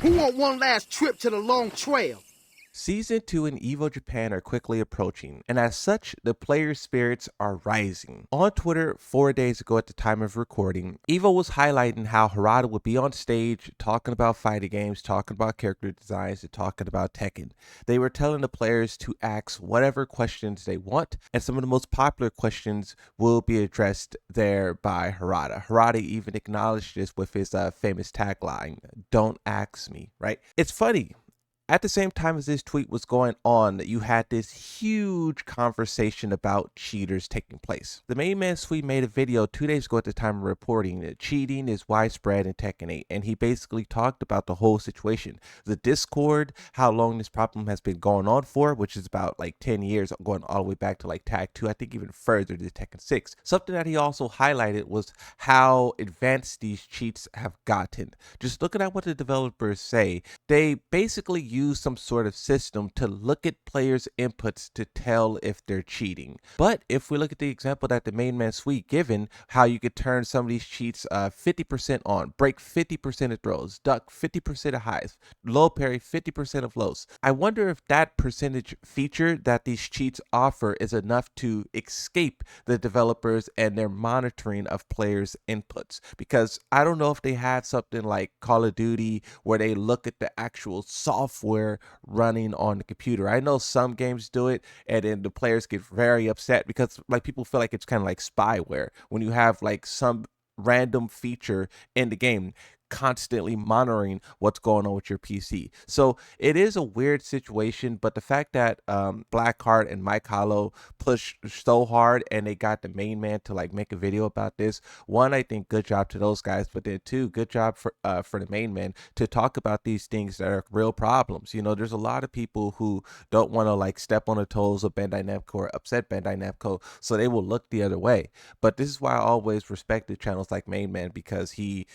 Who want one last trip to the long trail? Season 2 and EVO Japan are quickly approaching, and as such, the player spirits are rising. On Twitter 4 days ago at the time of recording, EVO was highlighting how Harada would be on stage talking about fighting games, talking about character designs, and talking about Tekken. They were telling the players to ask whatever questions they want, and some of the most popular questions will be addressed there by Harada. Harada even acknowledged this with his famous tagline, "Don't ask me," right? It's funny. At the same time as this tweet was going on, you had this huge conversation about cheaters taking place. The main man Sweet made a video 2 days ago at the time of reporting that cheating is widespread in Tekken 8, and he basically talked about the whole situation. The Discord, how long this problem has been going on for, which is about like 10 years, going all the way back to like Tag 2, I think even further to Tekken 6. Something that he also highlighted was how advanced these cheats have gotten. Just looking at what the developers say, they basically use some sort of system to look at players' inputs to tell if they're cheating. But if we look at the example that the main man Sweet given, how you could turn some of these cheats 50% on, break 50% of throws, duck 50% of highs, low parry 50% of lows. I wonder if that percentage feature that these cheats offer is enough to escape the developers and their monitoring of players' inputs. Because I don't know if they have something like Call of Duty where they look at the actual software running on the computer. I know some games do it, and then the players get very upset because like people feel like it's kind of like spyware when you have like some random feature in the game constantly monitoring what's going on with your PC. So it is a weird situation, but the fact that Blackheart and Mike Hollow pushed so hard and they got the main man to like make a video about this, one, I think good job to those guys, but then two, good job for the main man to talk about these things that are real problems. You know, there's a lot of people who don't want to like step on the toes of Bandai Namco or upset Bandai Namco, so they will look the other way. But this is why I always respected channels like Main Man, because he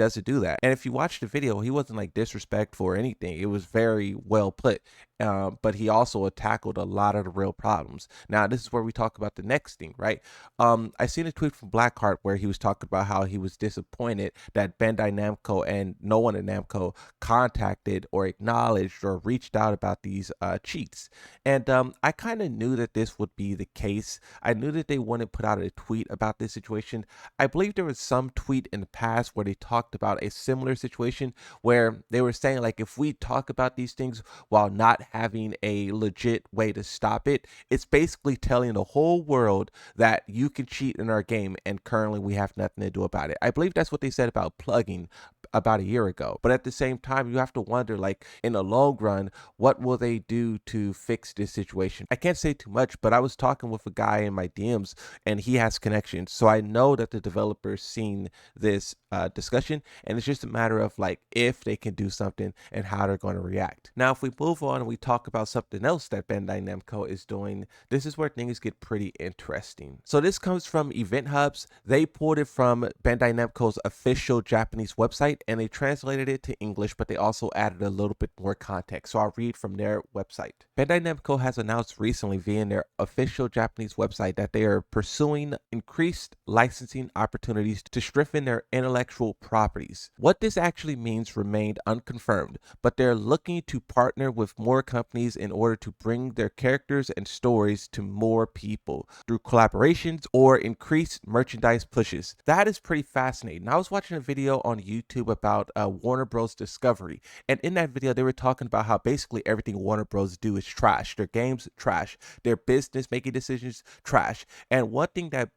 doesn't do that. And if you watch the video, he wasn't like disrespectful or anything. It was very well put. But he also tackled a lot of the real problems. Now, this is where we talk about the next thing, right? I seen a tweet from Blackheart where he was talking about how he was disappointed that Bandai Namco and no one at Namco contacted or acknowledged or reached out about these cheats. And I kind of knew that this would be the case. I knew that they wouldn't put out a tweet about this situation. I believe there was some tweet in the past where they talked about a similar situation where they were saying like, if we talk about these things while not having a legit way to stop it, it's basically telling the whole world that you can cheat in our game and currently we have nothing to do about it. I believe that's what they said about plugging about a year ago. But at the same time, you have to wonder, like, in the long run, what will they do to fix this situation? I can't say too much, but I was talking with a guy in my DMs and he has connections. So I know that the developers seen this discussion, and it's just a matter of like if they can do something and how they're going to react. Now, if we move on and we talk about something else that Bandai Namco is doing, this is where things get pretty interesting. So this comes from Event Hubs. They pulled it from Bandai Namco's official Japanese website and they translated it to English, but they also added a little bit more context. So I'll read from their website. Bandai Namco has announced recently via their official Japanese website that they are pursuing increased licensing opportunities to strengthen their intellectual properties. What this actually means remained unconfirmed, but they're looking to partner with more companies in order to bring their characters and stories to more people through collaborations or increased merchandise pushes. That is pretty fascinating. I was watching a video on YouTube about Warner Bros. Discovery, and in that video they were talking about how basically everything Warner Bros. Do is trash. Their games, trash. Their business making decisions, trash. And one thing that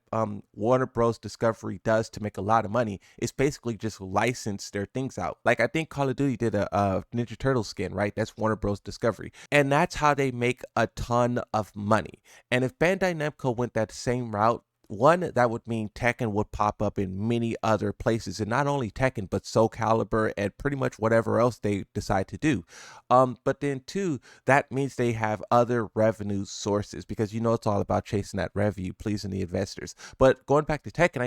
Warner Bros. Discovery does to make a lot of money is basically just license their things out. Like I think Call of Duty did a Ninja Turtle skin, right? That's Warner Bros. Discovery. And that's how they make a ton of money. And if Bandai Namco went that same route, one, that would mean Tekken would pop up in many other places, and not only Tekken, but Soul Calibur and pretty much whatever else they decide to do. But then two, that means they have other revenue sources because you know it's all about chasing that revenue, pleasing the investors. But going back to Tekken,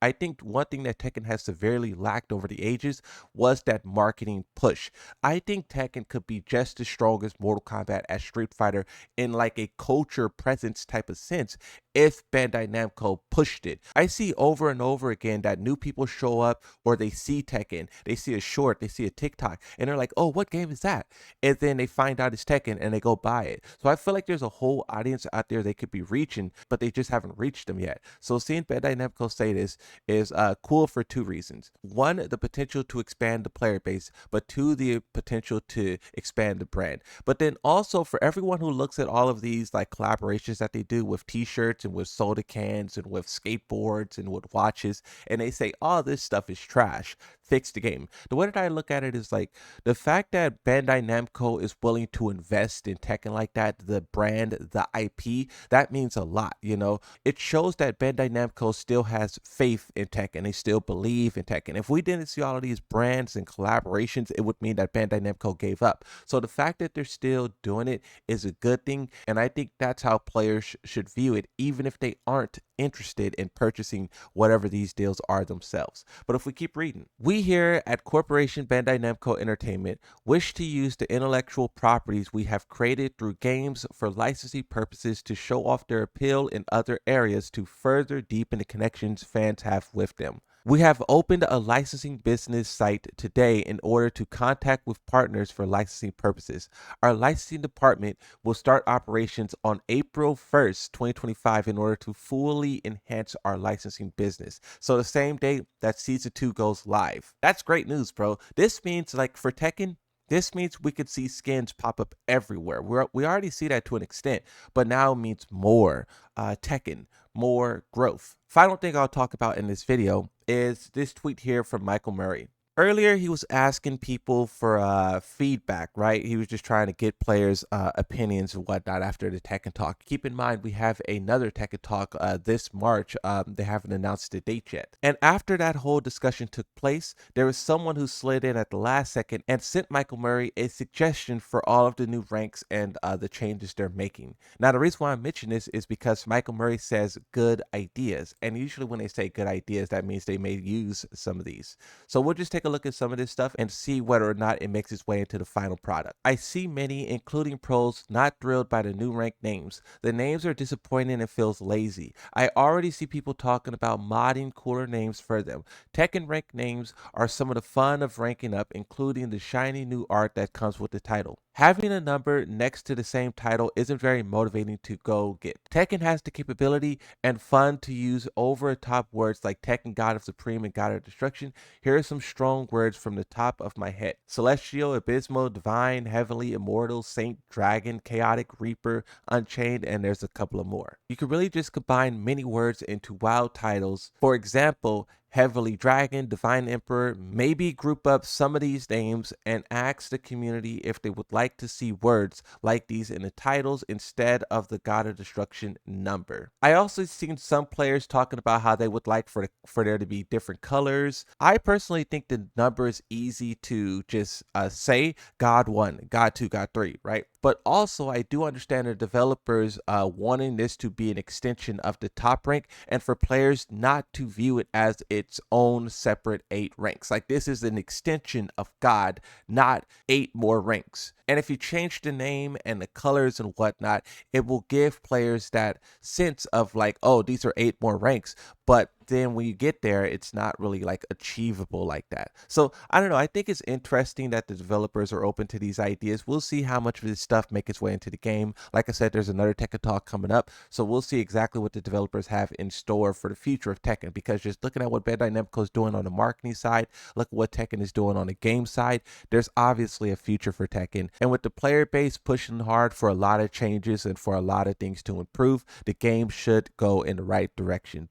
I think one thing that Tekken has severely lacked over the ages was that marketing push. I think Tekken could be just as strong as Mortal Kombat, as Street Fighter in like a culture presence type of sense if Bandai Namco pushed it. I see over and over again that new people show up or they see Tekken, they see a short, they see a TikTok, and they're like, oh, what game is that? And then they find out it's Tekken and they go buy it. So I feel like there's a whole audience out there they could be reaching, but they just haven't reached them yet. So seeing Bandai Namco say this is cool for two reasons. One, the potential to expand the player base, but two, the potential to expand the brand. But then also for everyone who looks at all of these like collaborations that they do with t-shirts and with soda cans and with skateboards and with watches, and they say, oh, this stuff is trash, fix the game. The way that I look at it is like the fact that Bandai Namco is willing to invest in Tekken like that, the brand, the IP, that means a lot, you know? It shows that Bandai Namco still has faith in Tekken. They still believe in Tekken. If we didn't see all of these brands and collaborations, it would mean that Bandai Namco gave up. So the fact that they're still doing it is a good thing, and I think that's how players should view it, even if they aren't interested in purchasing whatever these deals are themselves. But if we keep reading, we here at Corporation Bandai Namco Entertainment wish to use the intellectual properties we have created through games for licensing purposes to show off their appeal in other areas to further deepen the connections fans have with them. We have opened a licensing business site today in order to contact with partners for licensing purposes. Our licensing department will start operations on April 1st, 2025 in order to fully enhance our licensing business. So the same day that Season 2 goes live. That's great news, bro. This means like for Tekken, this means we could see skins pop up everywhere. We already see that to an extent, but now it means more Tekken, more growth. Final thing I'll talk about in this video is this tweet here from Michael Murray. Earlier, he was asking people for feedback, right? He was just trying to get players' opinions and whatnot after the Tekken Talk. Keep in mind, we have another Tekken Talk this March. They haven't announced the date yet. And after that whole discussion took place, there was someone who slid in at the last second and sent Michael Murray a suggestion for all of the new ranks and the changes they're making. Now, the reason why I mention this is because Michael Murray says good ideas. And usually when they say good ideas, that means they may use some of these. So we'll just take a look at some of this stuff and see whether or not it makes its way into the final product. I see many, including pros, not thrilled by the new rank names. The names are disappointing and feels lazy. I already see people talking about modding cooler names for them. Tekken rank names are some of the fun of ranking up, including the shiny new art that comes with the title. Having a number next to the same title isn't very motivating to go get. Tekken has the capability and fun to use over-the-top words like Tekken God of Supreme and God of Destruction. Here are some strong words from the top of my head. Celestial, Abysmal, Divine, Heavenly, Immortal, Saint, Dragon, Chaotic, Reaper, Unchained, and there's a couple of more. You can really just combine many words into wild titles. For example, Heavenly Dragon, Divine Emperor, maybe group up some of these names and ask the community if they would like to see words like these in the titles instead of the God of Destruction number. I also seen some players talking about how they would like for there to be different colors. I personally think the number is easy to just say God 1, God 2, God 3, right? But also I do understand the developers wanting this to be an extension of the top rank and for players not to view it as its own separate 8 ranks. Like this is an extension of God, not 8 more ranks. And if you change the name and the colors and whatnot, it will give players that sense of like, oh, these are 8 more ranks. But then when you get there, it's not really like achievable like that. So I don't know. I think it's interesting that the developers are open to these ideas. We'll see how much of this stuff make its way into the game. Like I said, there's another Tekken Talk coming up. So we'll see exactly what the developers have in store for the future of Tekken. Because just looking at what Bandai Namco is doing on the marketing side, look at what Tekken is doing on the game side, there's obviously a future for Tekken. And with the player base pushing hard for a lot of changes and for a lot of things to improve, the game should go in the right direction.